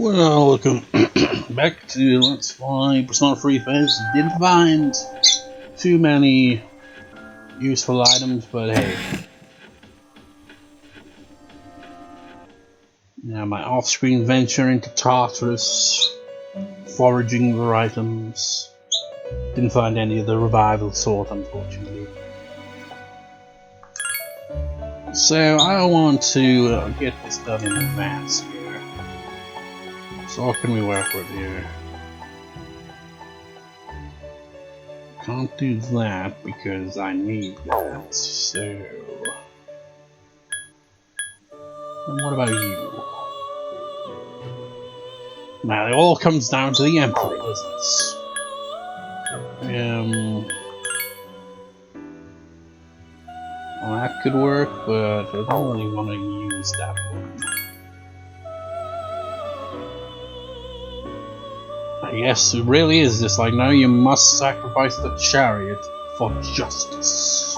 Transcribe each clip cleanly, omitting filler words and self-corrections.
Well, welcome back to Let's Fly Persona 3 FES. Didn't find too many useful items, but hey. Now my off-screen venture into Tartarus, foraging for items. Didn't find any of the revival sort, unfortunately. So I want to get this done in advance here. So what can we work with here? Can't do that because I need that. So, and what about you? Now it all comes down to the Emperor, doesn't it? Well, that could work, but I don't really want to use that one. Yes, it really is just like, now you must sacrifice the chariot for justice.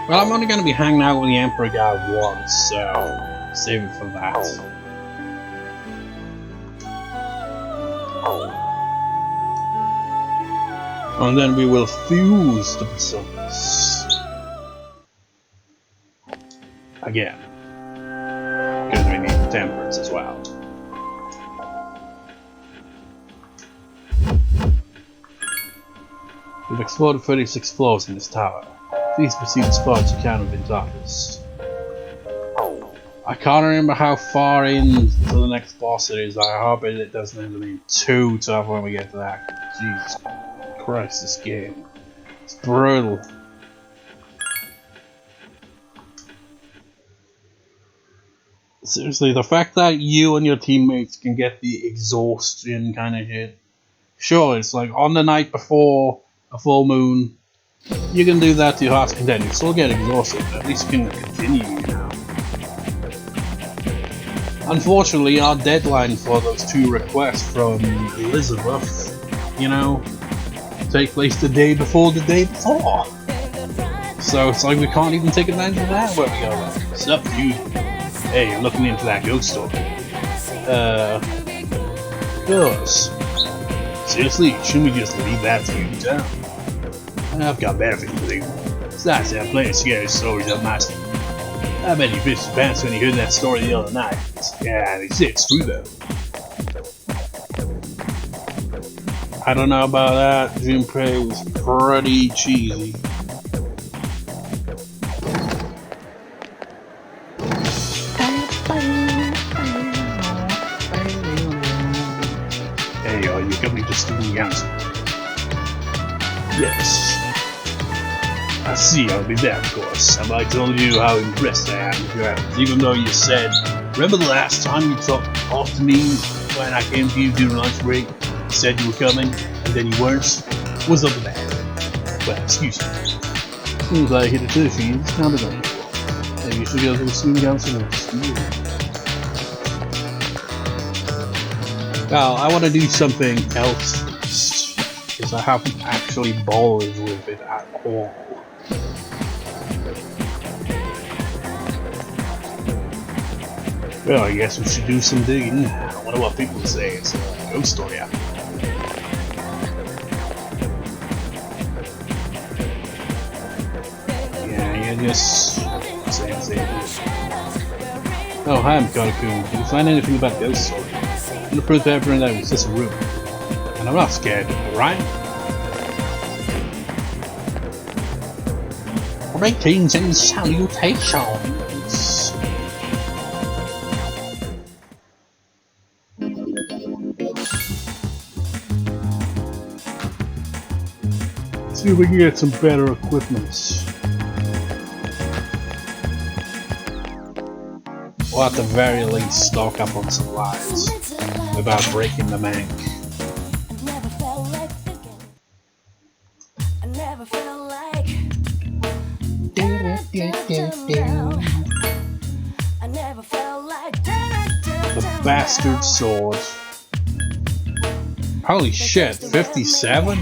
Well, I'm only going to be hanging out with the Emperor guy once, so save it for that. And then we will fuse the personas again, because we need temperance as well. We've exploded 36 floors in this tower. Please proceed as far as you can within darkness. I can't remember how far in to the next boss it is. I hope it doesn't end up being too tough when we get to that. Jesus Christ, this game. It's brutal. Seriously, the fact that you and your teammates can get the exhaustion kind of hit. Sure, it's like on the night before a full moon, you can do that to your heart's content. You still get exhausted, but at least you can continue, you know. Unfortunately, our deadline for those two requests from Elizabeth, you know, take place the day before the day before. So it's like we can't even take advantage of that where we go like, what's up, dude? Hey, I'm looking into that ghost story. Ghost. Seriously, shouldn't we just leave that to you down? I've got better things to do. Besides, I'm playing scary stories up my sleeve. I bet you pissed your pants when you heard that story the other night. Yeah, they say it's true though. I don't know about that. Junpei was pretty cheesy. Hey, are you coming to student council? Yes. I see, I'll be there, of course. Have I told you how impressed I am with your efforts? Even though you said, remember the last time you talked to me when I came to you during lunch break? You said you were coming, and then you weren't? What's up with that? Well, excuse me. Seems like Hidetoshi is kind of unusual. Maybe you should go to the student council and school. Well, I want to do something else first, because I haven't actually bothered with it at all. Well, I guess we should do some digging. I wonder what people say. It's a ghost story out there. Yeah, just say it. Oh, hi, I'm Kodaku. Did you find anything about ghost story? I'm the proof everyone that was just a rumor. And I'm not scared, right? Greetings and salutations. See if we can get some better equipment. Or at the very least stock up on supplies without breaking the bank. bastard sword. Holy shit, 57?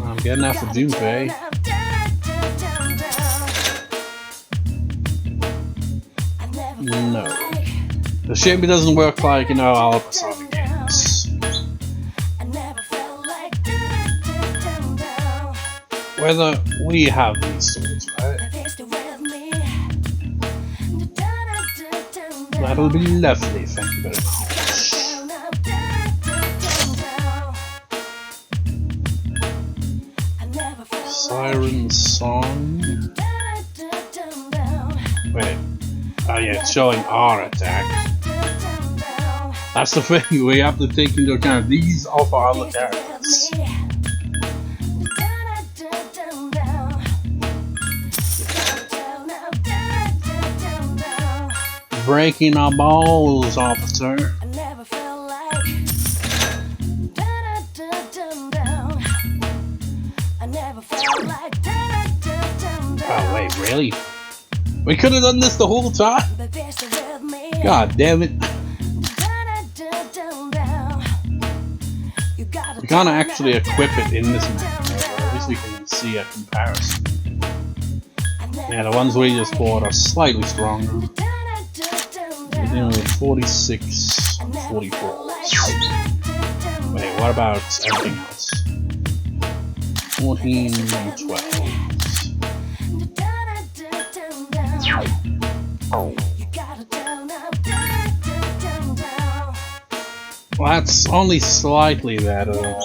I'm getting that for Junpei. No. The shame it doesn't work like, you know, all episodic games. Whether we have these swords, right? That'll be lovely, thank you very much. Siren Song. Wait. Oh yeah, it's showing our attack. That's the thing, we have to take into account these are for other characters. Breaking our balls, officer. Oh wait, really? We could have done this the whole time? God damn it. We can't actually equip it in this map, or at least we can see a comparison. Yeah, the ones we just bought are slightly stronger. We're dealing with 46 and 44. Wait, what about everything else? 14 and 12. Well, that's only slightly better.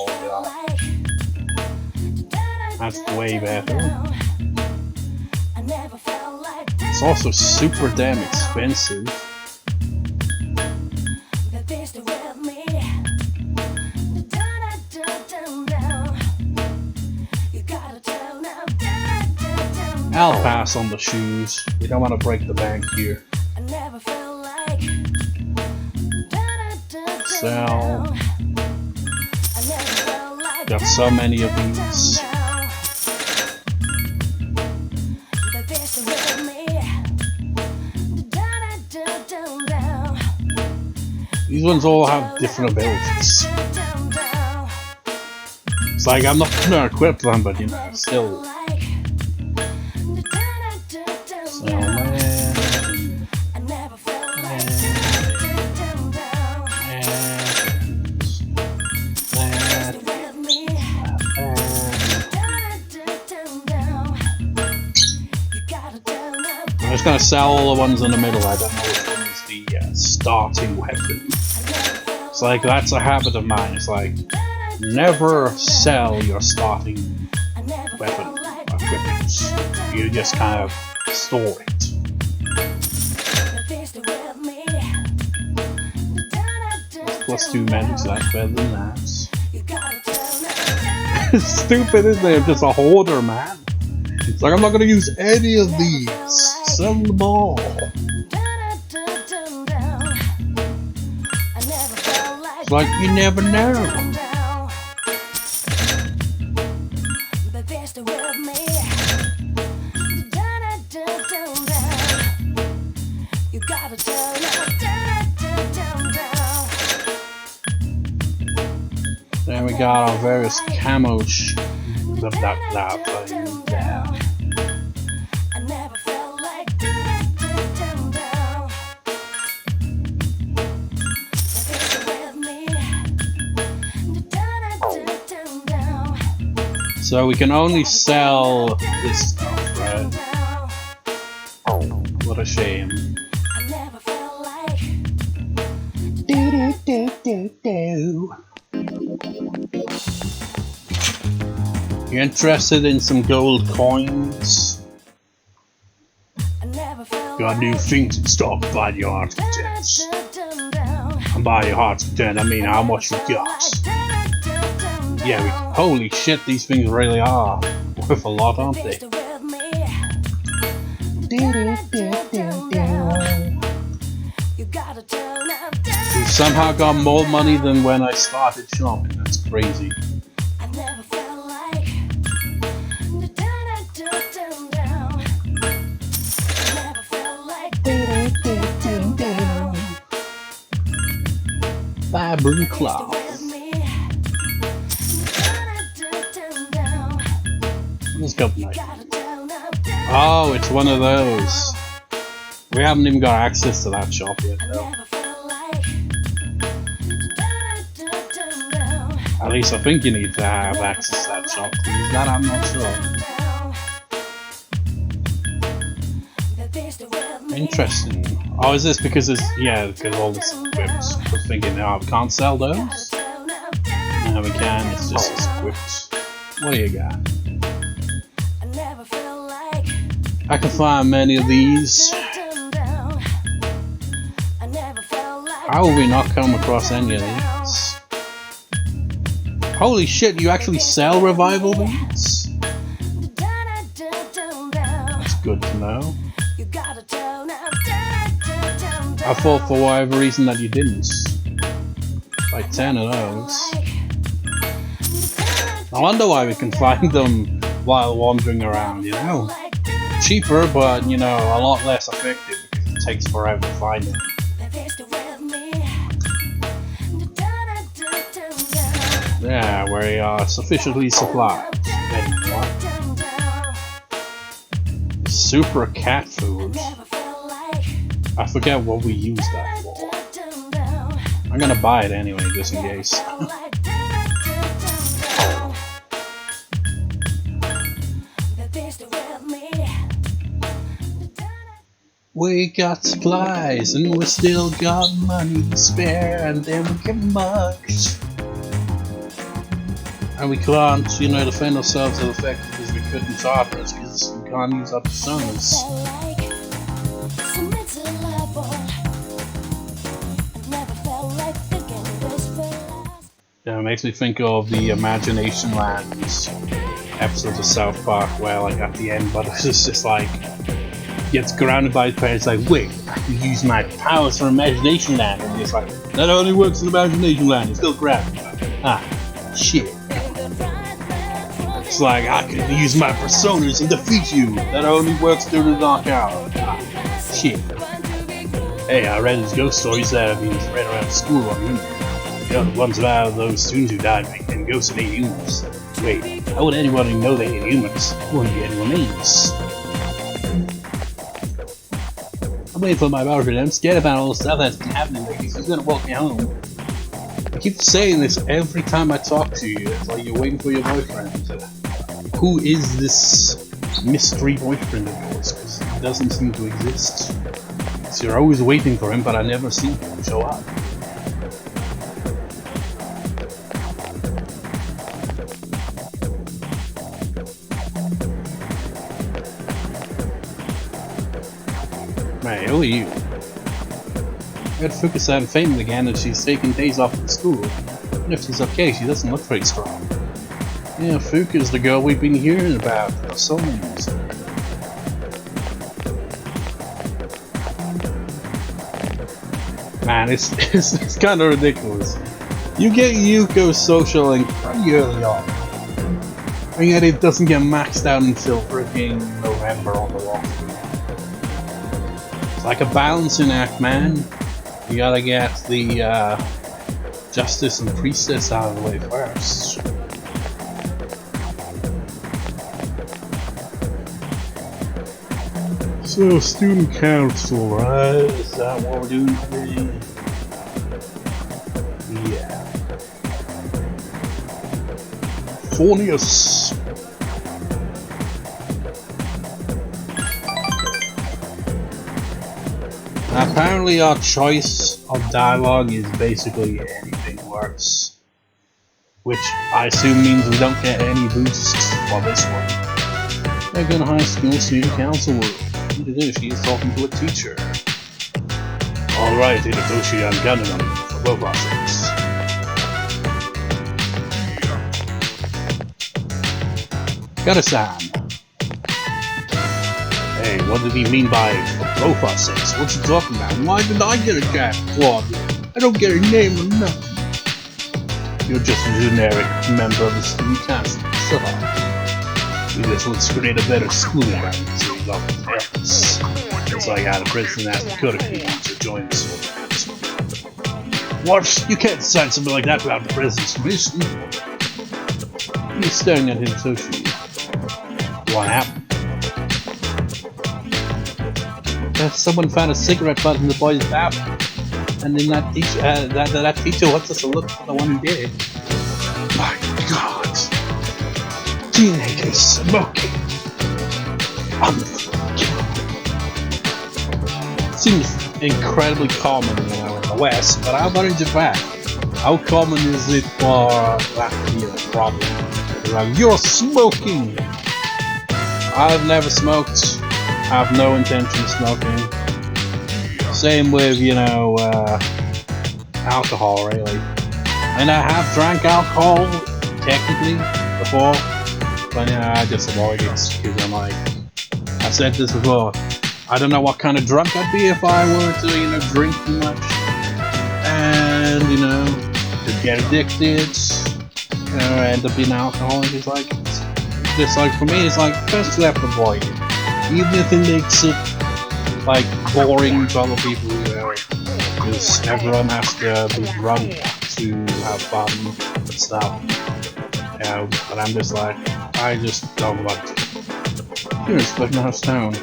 That's way better. It's also super damn expensive. I'll pass on the shoes. We don't want to break the bank here. Sell. Got so many of these. These ones all have different abilities. It's like I'm not gonna equip them, but you know, still. I'm just gonna sell all the ones in the middle. I don't know which one is the starting weapon. It's like, that's a habit of mine. It's like, never sell your starting weapon equipment. You just kind of store it. +2 magic, so that's better than that. Stupid, isn't it? I'm just a hoarder, man. It's like, I'm not gonna use any of these. Sell them all. It's like, you never know. Then we got our various camo So we can only sell this stuff, right? What a shame. You interested in some gold coins? Got new things in stock, buy your heart's content. And by your heart's content, I mean how much you got. Yeah, holy shit, these things really are worth a lot, aren't they? We've somehow got more money than when I started shopping, that's crazy. rubber cloth. Let's go tonight. Oh, it's one of those. We haven't even got access to that shop yet, though. At least I think you need to have access to that shop. That I'm not sure. Interesting. Oh, is this because it's because all this equipped? We're thinking, oh, we can't sell those? No, we can. It's just equipped. What do you got? I can find many of these. How will we not come across any of these? Holy shit, you actually sell revival beads? That's good to know. I thought for whatever reason that you didn't. Like 10 of those. I wonder why we can find them while wandering around, you know? Cheaper, but you know, a lot less effective because it takes forever to find them. Yeah, we are sufficiently supplied. Super cat food. I forget what we use that for. I'm gonna buy it anyway, just in case. We got supplies and we still got money to spare, and then we get mugged. And we can't, you know, defend ourselves as effectively as we could in Tartarus because we can't use up the summons. Yeah, it makes me think of the Imagination Lands episodes of South Park where, like, at the end, but it's just like, gets grounded by his parents, like, wait, I can use my powers for Imagination Land, and he's like, that only works in Imagination Land, it's still grounded. Ah, shit. It's like, I can use my personas and defeat you, that only works during the dark hour. Ah, shit. Hey, I read these ghost stories that have been read around school on you. The other ones about those students who died making ghosts and ate humans. Wait, how would anyone know they ate humans? It wouldn't be anyone names. I'm waiting for my boyfriend. I'm scared about all the stuff that's been happening lately. He's gonna walk me home. I keep saying this every time I talk to you. It's like you're waiting for your boyfriend. Who is this mystery boyfriend of yours? Because he doesn't seem to exist. So you're always waiting for him, but I never see him show up. Hey, who are you? I got Fukusan fainted again and she's taking days off from school. And if she's okay, she doesn't look very strong. Yeah, Fuku's the girl we've been hearing about for so many years. Man, it's kind of ridiculous. You get Yuko's social link pretty early on. And yet it doesn't get maxed out until freaking November on the walkthrough. Like a balancing act, man. You gotta get the Justice and Priestess out of the way first. So, student council, right? Is that what we're doing today? Yeah. Fornius. Apparently our choice of dialogue is basically anything works. Which I assume means we don't get any boosts for this one. They're gonna high school student council work. Hidetoshi is talking to a teacher. Alright, Hidetoshi, I'm counting on you for both our sakes. Kata-san. Hey, what did he mean by both our sakes? What's he talking about? Why did I get a cat quad? I don't get a name or nothing. You're just a generic member of the student council. Shut up. You just let's create a better school environment so you love the parents. It's like I had a president ask the Kuraki to join the school council. What? You can't decide something like that without the president's permission. He's staring at Hidetoshi. What happened? Someone found a cigarette butt in the boy's bathroom, and then that teacher wants us to look for the one who did it. My God! Teenagers smoking on the floor. Seems incredibly common, in the West, but how about in Japan? How common is it for that to be a problem? Like, you're smoking! I've never smoked. I have no intention of smoking. Same with, alcohol, really. And I have drank alcohol, technically, before, but I just avoid it, because I'm like, I've said this before, I don't know what kind of drunk I'd be if I were to, drink too much, and, to get addicted, end up being alcoholic. It's like, for me, it's like, best to have to avoid it. Even if it makes it, like, boring to other people, because everyone has to be drunk to have fun and stuff, but I'm just like, I just don't want to. You're expecting our town.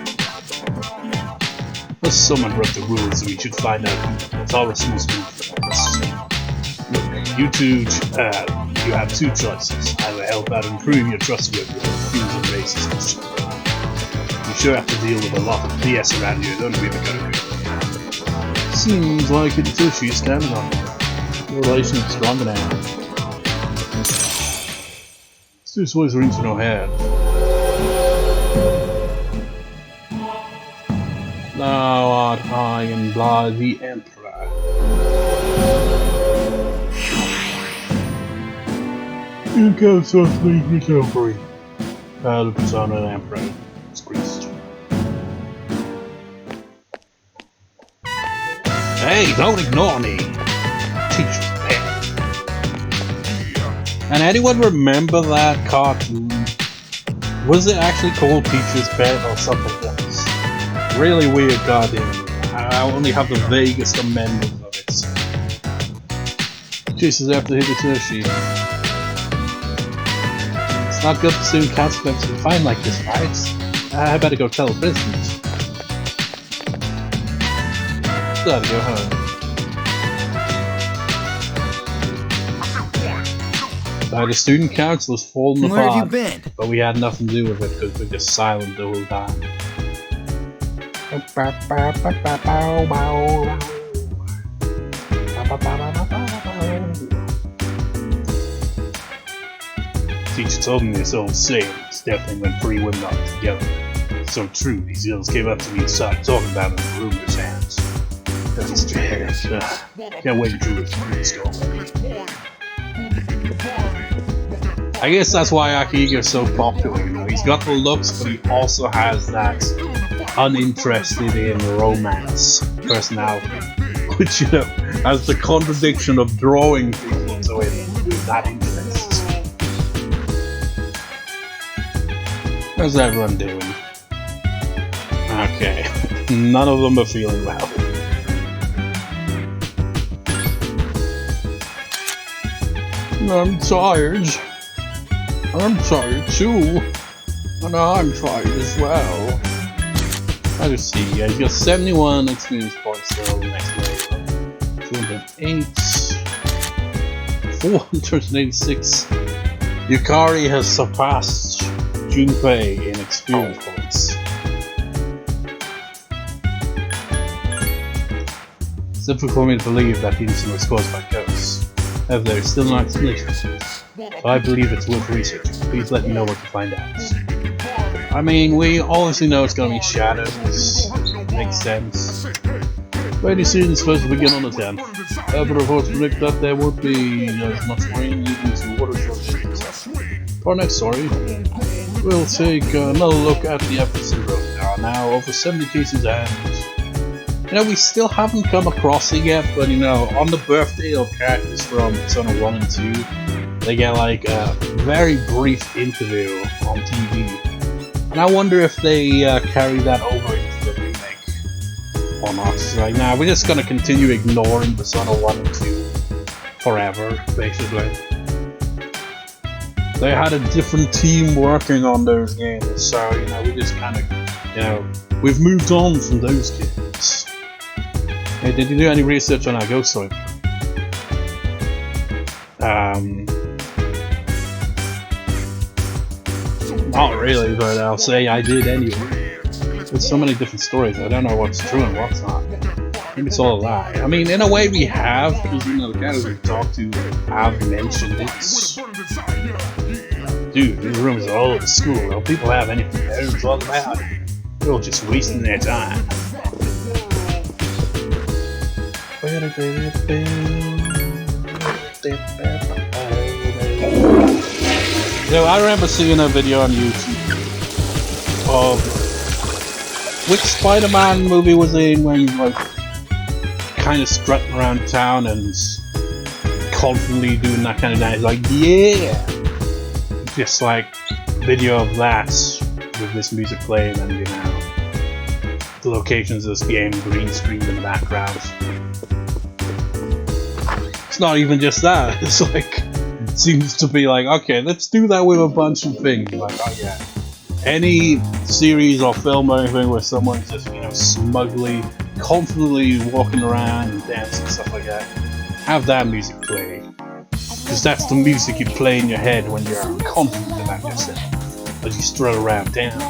Unless someone broke the rules, we should find out who's all responsible for this. Look, you two, you have two choices. Either help out and improve your trustworthiness with refusing racist. You sure have to deal with a lot of BS around you, don't we, Yukari? Seems like Hidetoshi is standing on it. Your relation's stronger now. This voice rings in her head. Thou art high and blah the Emperor. You can't softly recovery. The persona of the Emperor is greased. Hey, don't ignore me! Teacher's pet. And anyone remember that cartoon? Was it actually called Teacher's Pet or something else? Really weird cartoon. I only have the vaguest of memories of it. Chases after Hidetoshi. It's not good to soon consequences to find like this, right? I better go tell the president. Gotta go home. The student council is falling apart. Where have you been? But we had nothing to do with it because we're just silent the whole time. Teacher told me this old saying, it's definitely when three women are together. So true, these girls came up to me and started talking about it in the room with their hands. That's strange. Can't wait to read the story. I guess that's why Akihiko is so popular, He's got the looks, but he also has that uninterested in romance personality. Which, has the contradiction of drawing people to it with that interest. How's everyone doing? Okay, none of them are feeling well. I'm tired. I'm tired too. And I'm tired as well. I just see, he's got 71 experience points still next level. 208. 486. Yukari has surpassed Junpei in experience points. It's difficult for me to believe that the incident was caused by ghosts. However, there is still no explanation. So I believe it's worth researching. Please let me know what you find out. I mean, we obviously know it's gonna be shadows. Makes sense. Rainy season is supposed to begin on the 10th. However, reports predict that there won't be as much rain leading to water shortages. For our next story, we'll take another look at the FES syndrome. There are now over 70 cases and we still haven't come across it yet, but on the birthday of characters from Persona 1 and 2, they get like a very brief interview on TV. And I wonder if they carry that over into the remake or not. Right now, we're just gonna continue ignoring Persona 1 and 2 forever, basically. They had a different team working on those games, so you know we just kind of, you know, we've moved on from those games. Hey, did you do any research on our ghost story? Not really, but I'll say I did anyway. There's so many different stories, I don't know what's true and what's not. Maybe it's all a lie. I mean, in a way we have, because you know, the guys we've talked to have mentioned it. Dude, these rooms are all over the school. Don't people have anything better to talk about? They're all just wasting their time. So I remember seeing a video on YouTube of which Spider-Man movie was in when he like kind of strutting around town and constantly doing that kind of dance, like yeah, just like video of that with this music playing and you know the locations of this game green screened in the background. It's not even just that. It's like it seems to be like okay, let's do that with a bunch of things. Like oh yeah, any series or film or anything where someone's just you know smugly, confidently walking around and dancing and stuff like that, have that music play. Because that's the music you play in your head when you're confident about yourself as you strut around town.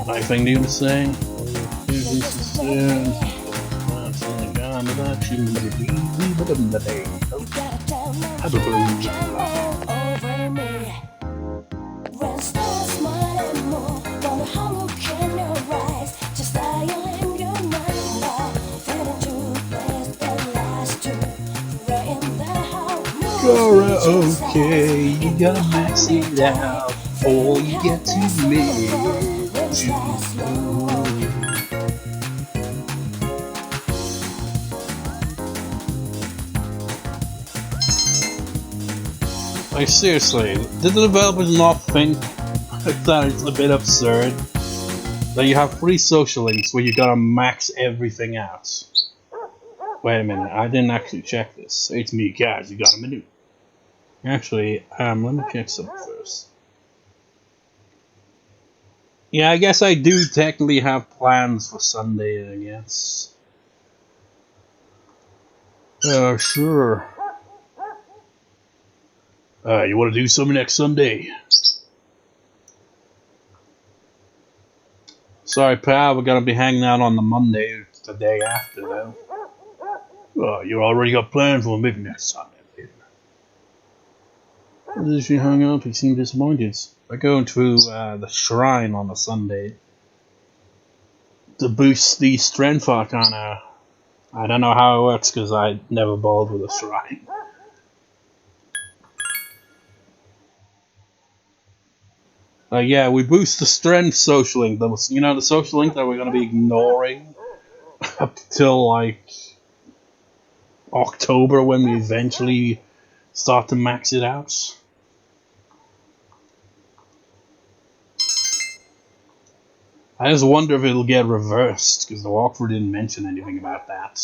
Anything new to say? Okay, you gotta max it out before you get to me. Like seriously, did the developers not think that it's a bit absurd that you have 3 social links where you gotta max everything out? Wait a minute, I didn't actually check this. It's me, guys. You got a minute? Actually, let me check something first. Yeah, I guess I do technically have plans for Sunday, I guess. Sure. You want to do something next Sunday? Sorry, pal, we're gonna be hanging out on the Monday, the day after, though. Oh, you already got plans for maybe next Sunday. As she hung up, he seemed disappointed. We're going to the shrine on the Sunday to boost the strength arcana. I don't know how it works because I never bowled with a shrine. Yeah, we boost the strength social link. You know, the social link that we're going to be ignoring up till like October when we eventually start to max it out. I just wonder if it'll get reversed, because the walkthrough didn't mention anything about that.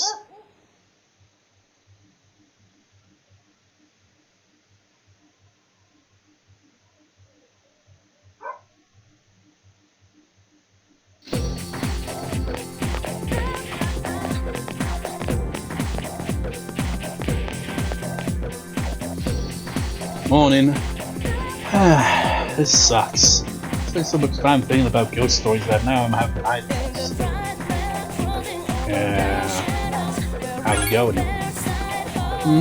Morning. This sucks. I spent so much time thinking about ghost stories that now I'm having nightmares. Yeah. How's it going?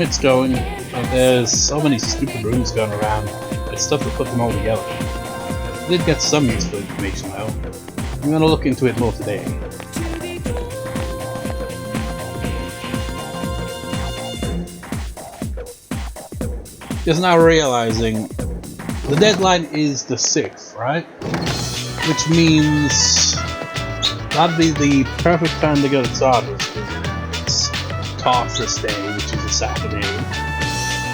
It's going. There's so many stupid rooms going around. It's tough to put them all together. I did get some useful information though. I'm gonna look into it more today. Just now realizing the deadline is the 6th, right? Which means that'd be the perfect time to go to Tartarus, because it's Tartarus Day, which is a Saturday.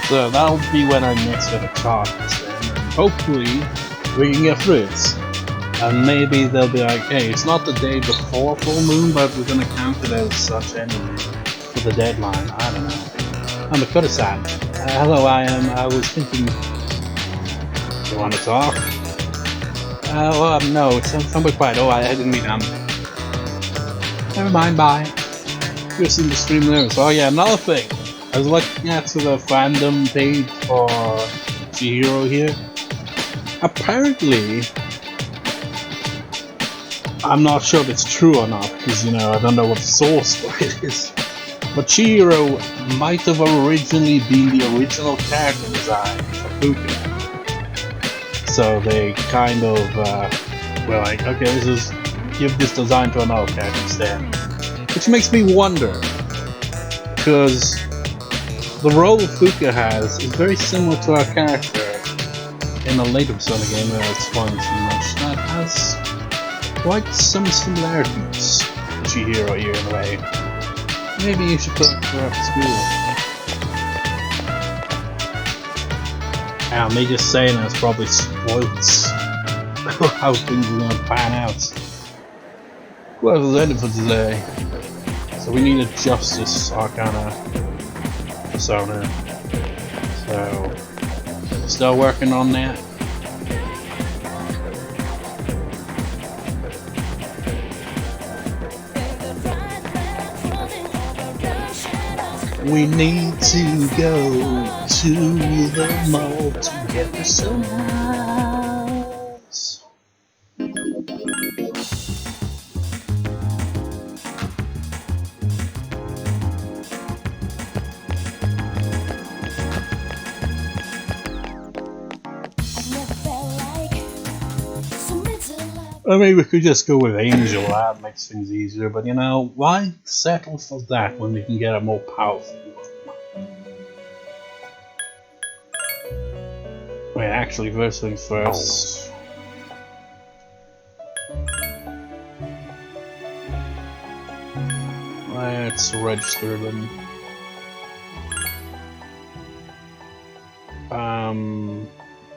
So that'll be when I next go to Tartarus then. Hopefully we can get through it. And maybe they'll be like, hey, it's not the day before full moon, but we're gonna count it as such anyway. for the deadline. I don't know. I'm a Koda-san. Hello, I was thinking. You want to talk? Well, no, it's somewhat quiet. Oh, I didn't mean Never mind, bye. You seem extremely nervous. Oh yeah, another thing. I was looking at the fandom page for Chihiro here. Apparently, I'm not sure if it's true or not, because, you know, I don't know what the source for it is. But Chihiro might have originally been the original character design for Fuka. So they kind of were like, okay, let's just give this design to another character instead. Which makes me wonder, because the role Fuka has is very similar to our character in a later Persona game where it's fun too much. That has quite some similarities to Chihiro here in a way. Maybe you should put her up to school. Now, me just saying that's probably spoils how things are gonna pan out. Well, that's the end for today. So we need a Justice Arcana Persona. So, still working on that. We need to go to the mall to get Personas. I mean, we could just go with Angel, that makes things easier, but you know, why settle for that when we can get a more powerful one? Wait, actually, first things first. Let's register them.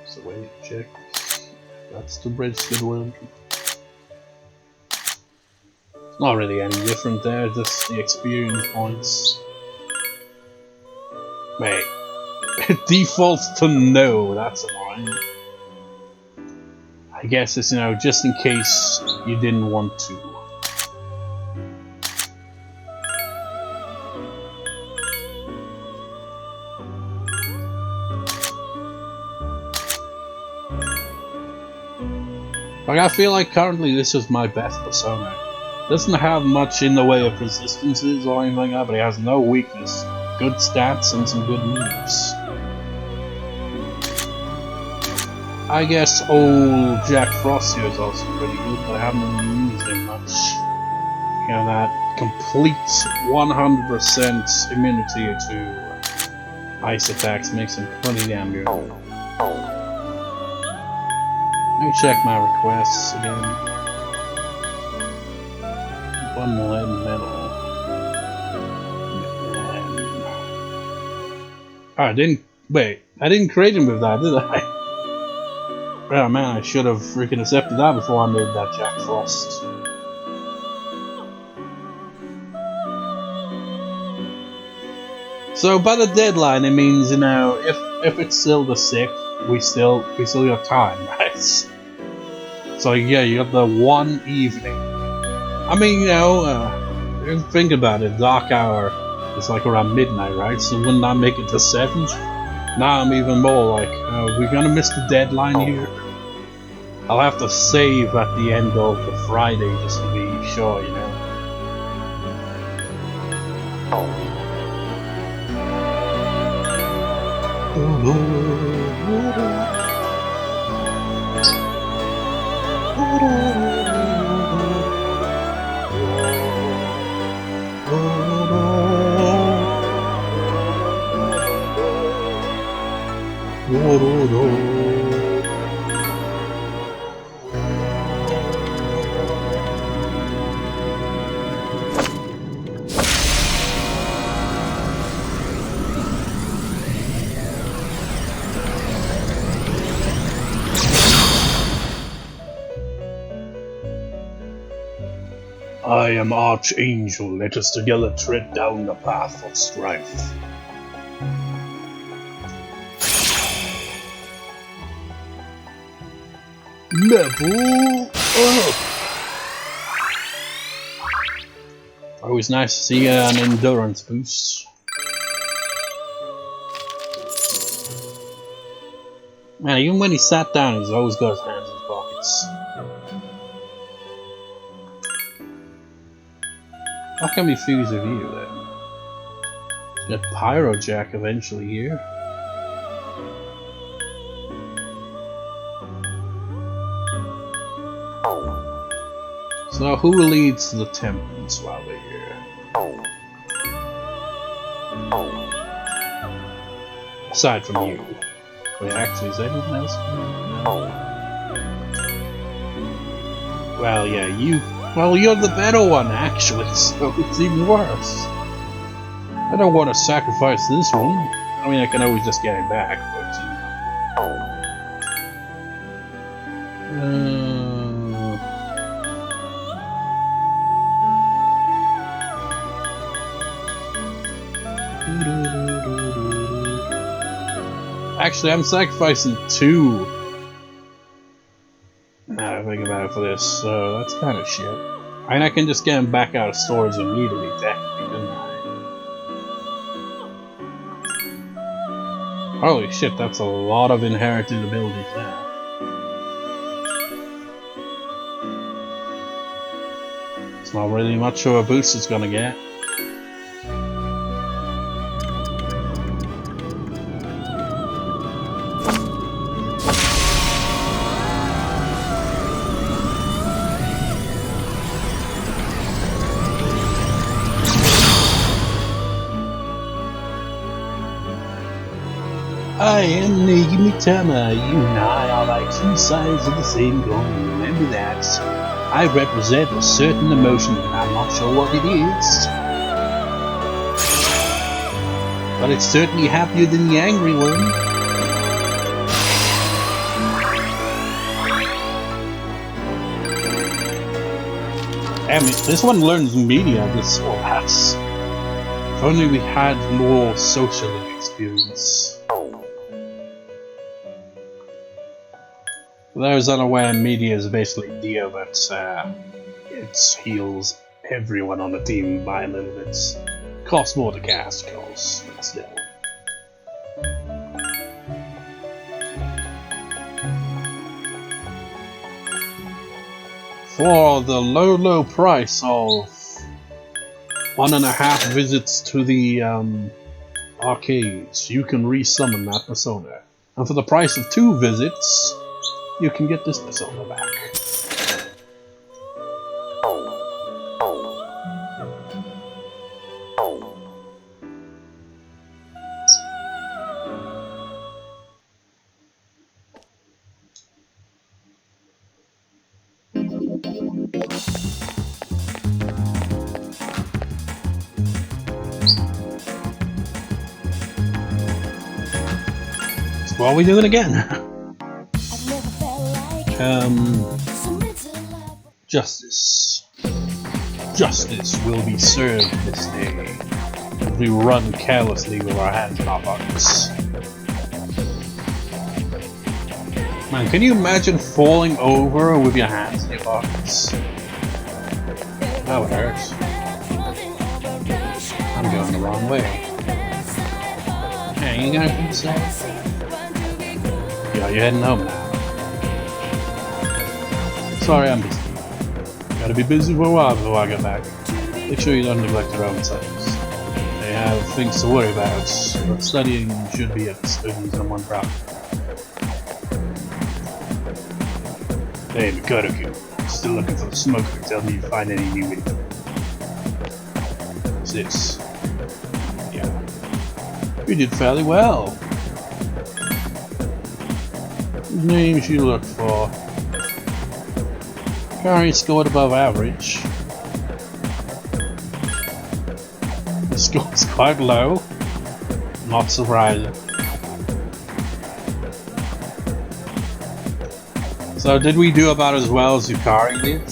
So wait, check. That's the registered one. Not really any different there, just the experience points. Wait, it defaults to no, that's annoying. I guess it's, you know, just in case you didn't want to. Like, I feel like currently this is my best Persona. Doesn't have much in the way of resistances or anything like that, but it has no weakness. Good stats and some good moves. I guess old Jack Frost here is also pretty good, but I haven't really used him much. You know, that complete 100% immunity to ice attacks makes him pretty damn good. Let me check my requests again. One lead metal. Oh, I didn't. Wait, I didn't create him with that, did I? Oh man, I should have freaking accepted that before I made that Jack Frost. So by the deadline, it means, you know, if it's still the 6th, we still got time, right? So yeah, you got the one evening. I mean, you know, think about it, dark hour is like around midnight, right? So wouldn't that make it the 7th? Now I'm even more like, we're gonna miss the deadline here. I'll have to save at the end of the Friday just to be sure, you know. I am Archangel, let us together tread down the path of strife. Level up! Always nice to see an endurance boost. Man, even when he sat down, he's always got his hands in his pockets. How can we fuse with you then? Get Pyro Jack eventually here. So who leads the Temperance while we're here? Aside from you. Wait, actually, is anyone else? Well, yeah, you. Well, you're the better one, actually, so it's even worse. I don't want to sacrifice this one. I mean, I can always just get it back, but. Actually, I'm sacrificing 2. Now I think about it for this, so that's kind of shit. I mean, I can just get him back out of storage immediately, technically, couldn't I? Holy shit, that's a lot of inherited abilities there. It's not really much of a boost it's gonna get. I am Negimitama. You and I are like 2 sides of the same coin. Remember that. I represent a certain emotion, and I'm not sure what it is. But it's certainly happier than the angry one. Damn it, this one learns media, this or hats. If only we had more social experience. For those unaware, media is basically Dio that it heals everyone on the team by a little bit. Costs more to cast, of course, but still. For the low price of 1.5 visits to the arcades, you can resummon that persona. And for the price of 2 visits, you can get this persona back. So what are we doing again? Justice. Justice will be served this day. If we run carelessly with our hands in our pockets. Man, can you imagine falling over with your hands in your pockets? That would hurt. I'm going the wrong way. Hey, you got anything to say? Yeah, you're heading home now. Sorry, I'm busy. Gotta be busy for a while before I get back. Make sure you don't neglect your own studies. They have things to worry about, but studying should be a student's number 1 problem. Hey, Mikotoku. Still looking for the smoker. Tell me if you find any new info. What's this? Yeah. You did fairly well. Whose name should you look for? Yukari scored above average. The score's quite low. Not surprising. So did we do about as well as Yukari did?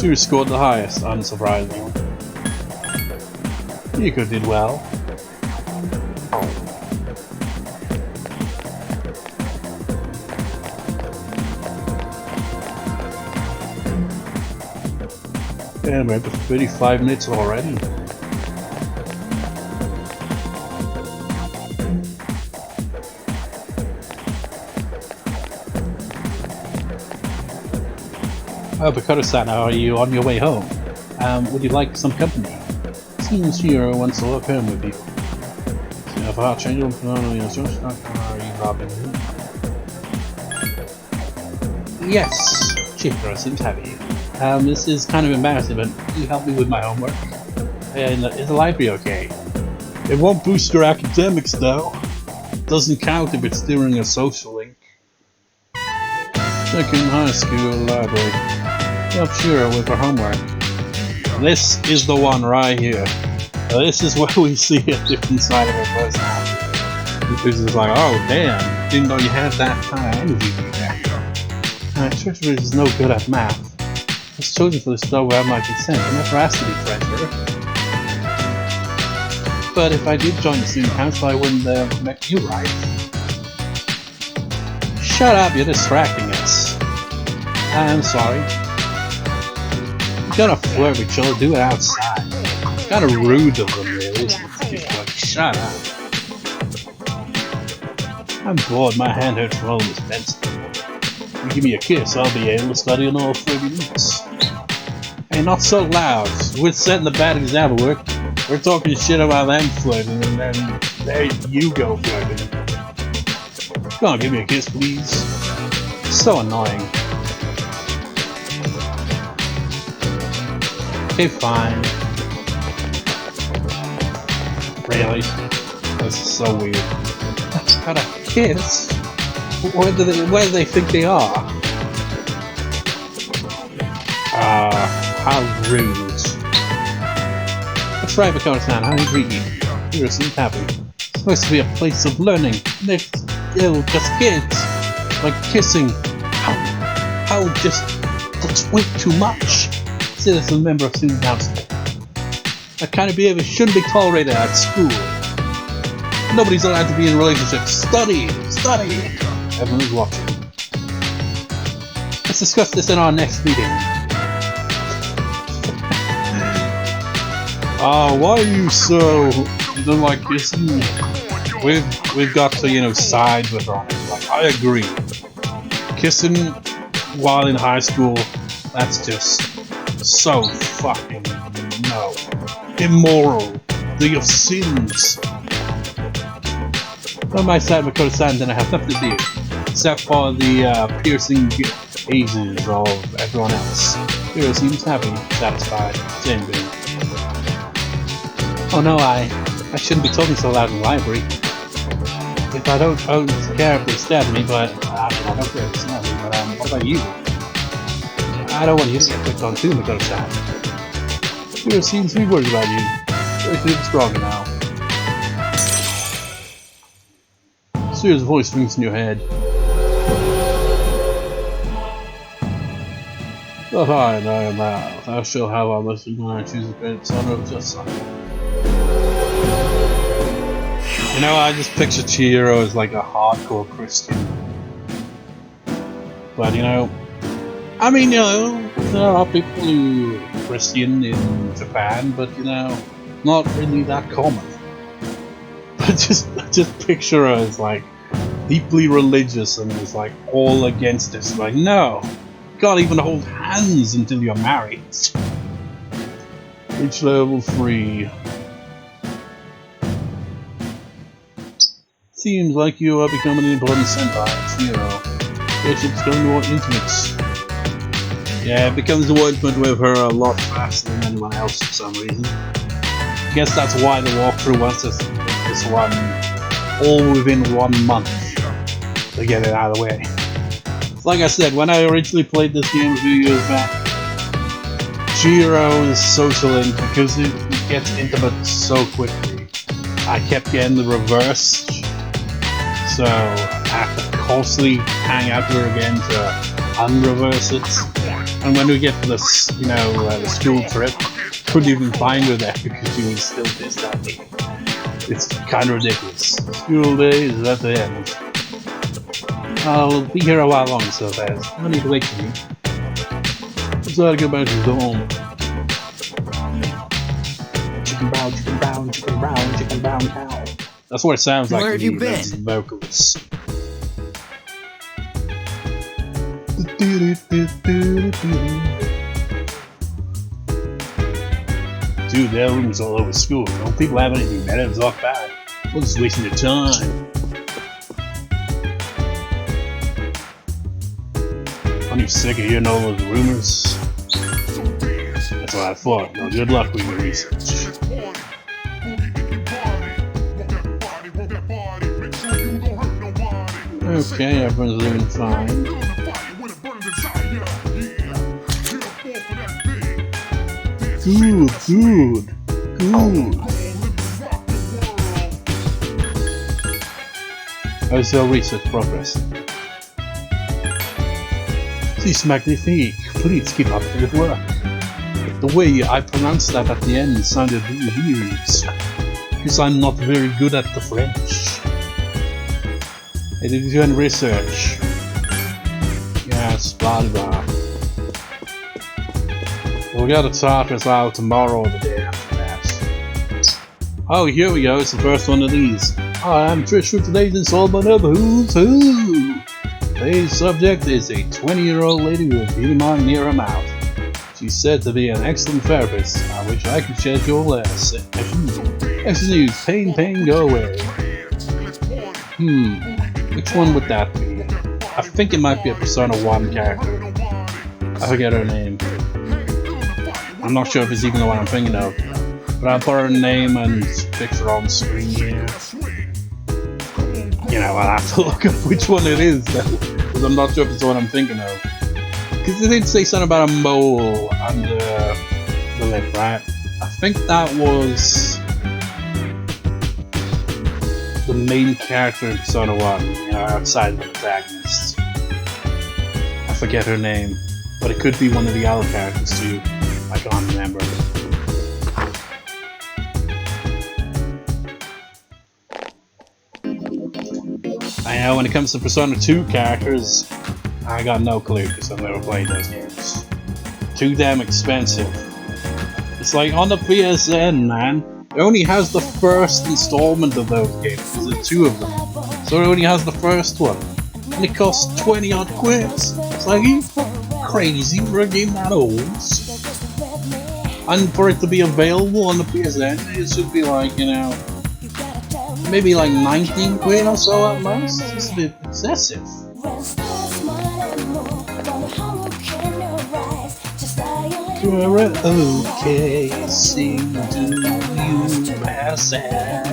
Two scored the highest, unsurprisingly. Yuko did well. Yeah, we're up to 35 minutes already. Oh, Bakoto-san, are you on your way home? Would you like some company? Seems Shiro wants to walk home with you. So if I change them, are you robbing me? Yes, Shiro seems happy. This is kind of embarrassing, but can you help me with my homework? Is the library okay? It won't boost your academics, though. Doesn't count if it's during a social link. Second high school library. Help Shiro with her homework. This is the one right here. This is where we see a different side of her personality. This is like, oh damn, didn't know you had that kind of energy there. Treasurer is no good at math. I was chosen for this job without my consent. I never asked to be treasurer. But if I did join the student council, I wouldn't have met you, right? Shut up, you're distracting us. I'm sorry. You gotta flirt with each other, do it outside. It's kinda rude of them, really. Like, shut up. I'm bored, my hand hurts from holding this pencil. You give me a kiss, I'll be able to study in all 30 minutes. Hey, not so loud. We're setting the bad example. We're talking shit about them flirting, and then there you go flirting. Come on, give me a kiss, please. So annoying. Okay, fine. Really? This is so weird. That's got a kiss? Where do they think they are? How rude. That's right, Bakoto-san, how intriguing. Here seems happy. It's supposed to be a place of learning. They're still just kids. Like kissing. How that's way too much. Say this as a member of student council. That kind of behavior shouldn't be tolerated at school. Nobody's allowed to be in relationships. Study! Everyone's watching. Let's discuss this in our next meeting. Why are you so... You don't like kissing? We've got to, side with her on it. Like, I agree. Kissing while in high school, that's just so fucking no. Immoral. They are sins. On my side, Makoto-san didn't have nothing to do, except for the piercing gazes of everyone else. Hiro seems happy, satisfied, same thing. Oh no, I shouldn't be talking so loud in the library. If I don't care if they stab me, but I don't care if they stab me, but what about you? I don't want you to get picked on too, Makoto-san. Hiro seems to be worried about you. You're feeling stronger now. Serious voice rings in your head. But I know that. I shall have our lesson when I choose a great son of just son. I just picture Chihiro as like a hardcore Christian. But I mean, there are people who are Christian in Japan, but not really that common. But just picture her as like deeply religious and is like all against this. Like, no, you can't even hold hands until you're married. Reach level 3. Seems like you are becoming an important senpai, Chihiro. Relationship's going more intimate. Yeah, it becomes more intimate with her a lot faster than anyone else for some reason. I guess that's why the walkthrough wants this one all within 1 month to get it out of the way. Like I said, when I originally played this game a few years back, Chihiro's social link, because it gets intimate so quickly, I kept getting the reverse, so I have to constantly hang out with her again to unreverse it. And when we get to this, the school trip, couldn't even find her there because she was still pissed at me. It's kind of ridiculous. School day is at the end. I'll be here a while longer, so there's no need to wait for me. So I'll go back to the home. Chicken brown, chicken brown, chicken brown, chicken brown cow. That's what it sounds like. Where have you been? That's the vocals. Dude, there are rooms all over school. Don't people have anything better to talk about? We're just wasting your time. Aren't you sick of hearing all those rumors? That's what I thought. Well, good luck with your research. Okay, everyone's doing fine. Good. How's your research progress? C'est magnifique. Please keep up the good work. The way I pronounced that at the end sounded really weird, because I'm not very good at the French. Hey, did you do any research? Yes, blah blah. We got a talk as well tomorrow or the day after that. Oh, here we go, it's the first one of these. Hi, I'm Trish for today's installment of Who's Who. Today's subject is a 20-year-old lady with a demon near her mouth. She's said to be an excellent therapist. I wish I could schedule a session. News, pain, go away. Which one would that be? I think it might be a Persona 1 character. I forget her name. I'm not sure if it's even the one I'm thinking of. But I'll put her name and picture on the screen here. I'll have to look up which one it is though, because I'm not sure if it's the one I'm thinking of. Because they did say something about a mole under the lip, right? I think that was the main character in Persona 1, outside the protagonist. I forget her name, but it could be one of the other characters too. I can't remember. I know when it comes to Persona 2 characters, I got no clue because I've never played those games. Too damn expensive. It's like on the PSN, man. It only has the first installment of those games. There's 2 of them. So it only has the first one. And it costs 20 odd quid. It's like, you crazy for a game that old. And for it to be available on the PSN, it should be like, maybe like 19 quid or so at most. It's a bit excessive. Okay, sing to you myself.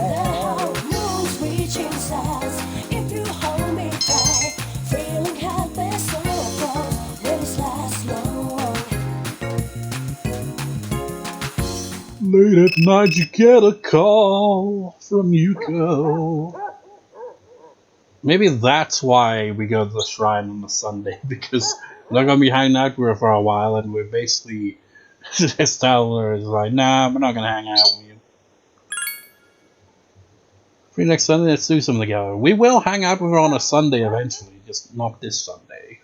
Late at night you get a call from Yuko. Maybe that's why we go to the shrine on a Sunday, because we're not going to be hanging out with her for a while, and we're basically just telling her, like, nah, we're not going to hang out with you. Free next Sunday, let's do something together. We will hang out with her on a Sunday eventually, just not this Sunday.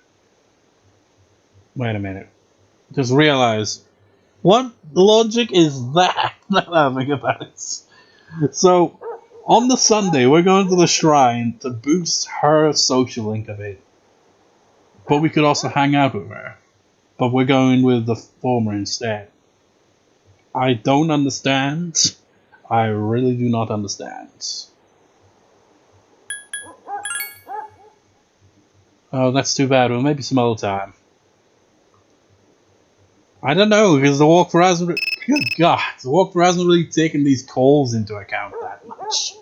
Wait a minute. Just realize, what logic is that? Now that I think about it. So, on the Sunday, we're going to the shrine to boost her social link a bit. But we could also hang out with her. But we're going with the former instead. I don't understand. I really do not understand. Oh, that's too bad. Well, maybe some other time. I don't know, because the walkthrough hasn't... Good God, the walkthrough hasn't really taken these calls into account that much.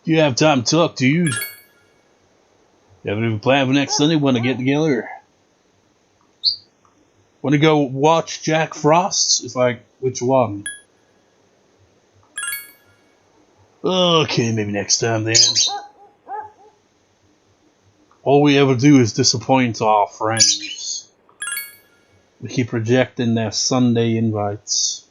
Do you have time to talk, dude? You have any plan for next Sunday? Want to get together? Want to go watch Jack Frost? It's like, which one? Okay, maybe next time then. All we ever do is disappoint our friends. They keep rejecting their Sunday invites.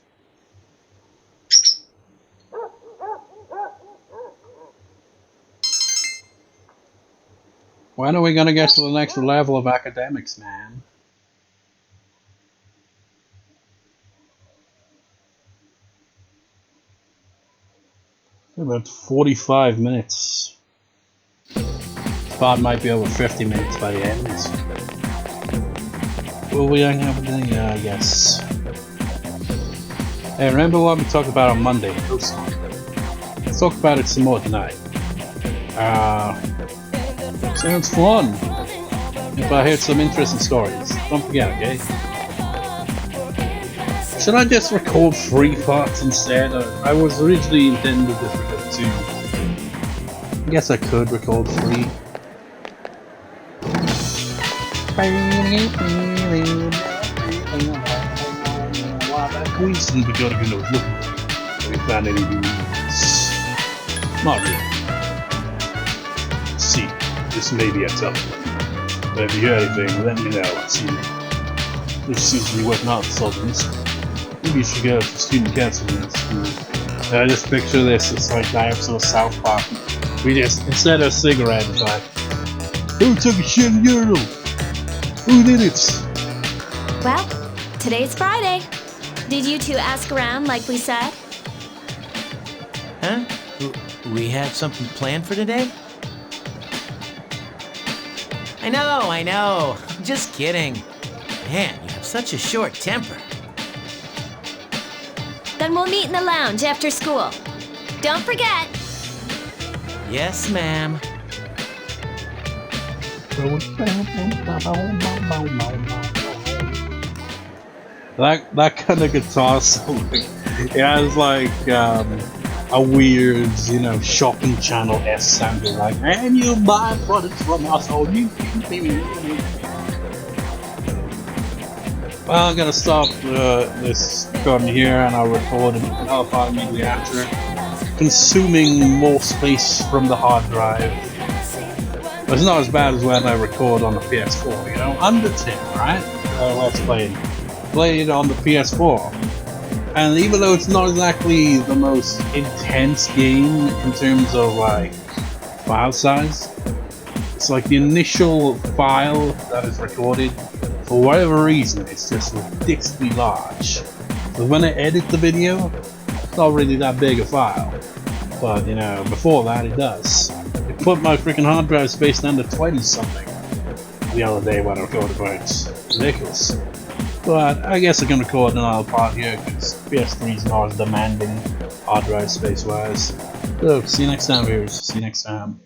When are we gonna get to the next level of academics, man? About 45 minutes. Part might be over 50 minutes by the end. Will we hang out with anything? Yeah, I guess. Hey, remember what we talked about on Monday? Let's talk about it some more tonight. Sounds fun. If I heard some interesting stories, don't forget, okay? Should I just record 3 parts instead? I was originally intended to record 2. I guess I could record 3. That coincidence we got to go looking. We found any news. Not really. See, this may be a tough one. But if you hear anything, let me know. See, this seems to be working out for solving. Maybe you should go to student council in school. I just picture this, it's like that episode of South Park. We just, instead of a cigarette, it's like, who took a shit in the urinal? Who did it? Well, today's Friday. Did you two ask around like we said? Huh? We have something planned for today? I know. I'm just kidding. Man, you have such a short temper. Then we'll meet in the lounge after school. Don't forget. Yes, ma'am. That kind of guitar song, it has like a weird, you know, shopping channel-esque sounding like, and you buy products from us, oh you. Well, I'm gonna stop this recording here, and I'll record another part immediately after, consuming more space from the hard drive. But it's not as bad as when I record on the PS4, you know, Undertale, right? Let's play it on the PS4. And even though it's not exactly the most intense game in terms of like file size, it's like the initial file that is recorded, for whatever reason, it's just ridiculously large. So when I edit the video, it's not really that big a file. But you know, before that it does. It put my freaking hard drive space down to 20 something the other day when I recorded it. It's ridiculous. But I guess I can record another part here because PS3 is not as demanding hard drive space wise. So see you next time, viewers. See you next time.